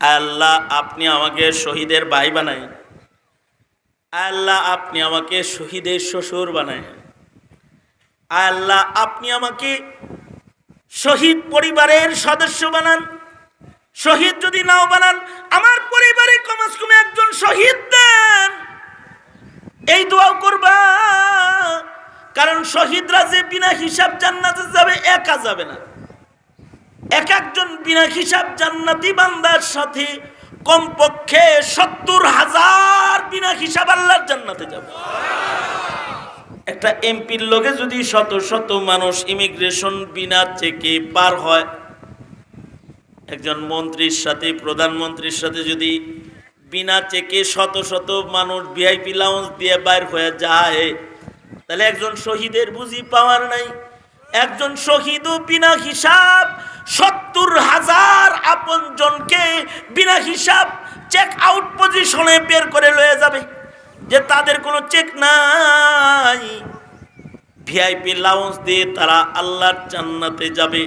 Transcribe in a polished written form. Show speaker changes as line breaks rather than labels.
আল্লাহ আপনি আমাকে শহীদের ভাই বানায়, আল্লাহ আপনি আমাকে শহীদের শ্বশুর বানায়, আল্লাহ আপনি আমাকে শহীদ পরিবারের সদস্য বানান। শহীদ যদি নাও বানান, আমার পরিবারে কমস কমে একজন শহীদ দেন, এই দোয়াও করবা। কারণ শহীদরা যে বিনা হিসাব জান্নাতে যাবে, একা যাবে না। এক একজন বিনা হিসাব জান্নাতি বান্দার সাথে কমপক্ষে ৭০,০০০ বিনা হিসাব আল্লাহর জান্নাতে যাবে। একটা এমপির লোকে যদি শত শত মানুষ ইমিগ্রেশন বিনা চেকে পার হয়, একজন মন্ত্রীর সাথে প্রধানমন্ত্রীর সাথে যদি বিনা চেকে শত শত মানুষ ভিআইপি লাউঞ্জ দিয়ে বাইর হয়ে যায়, তাহলে একজন শহীদের বুঝি পাওয়ার নাই? একজন শহীদও বিনা হিসাব ৭০,০০০ আপন জনকে বিনা হিসাব চেক আউট পজিশনে বের করে লয়ে যাবে, যে তাদের কোনো চেক নাই। ভিআইপি লাউঞ্জ দিয়ে তারা আল্লাহর জান্নাতে যাবে।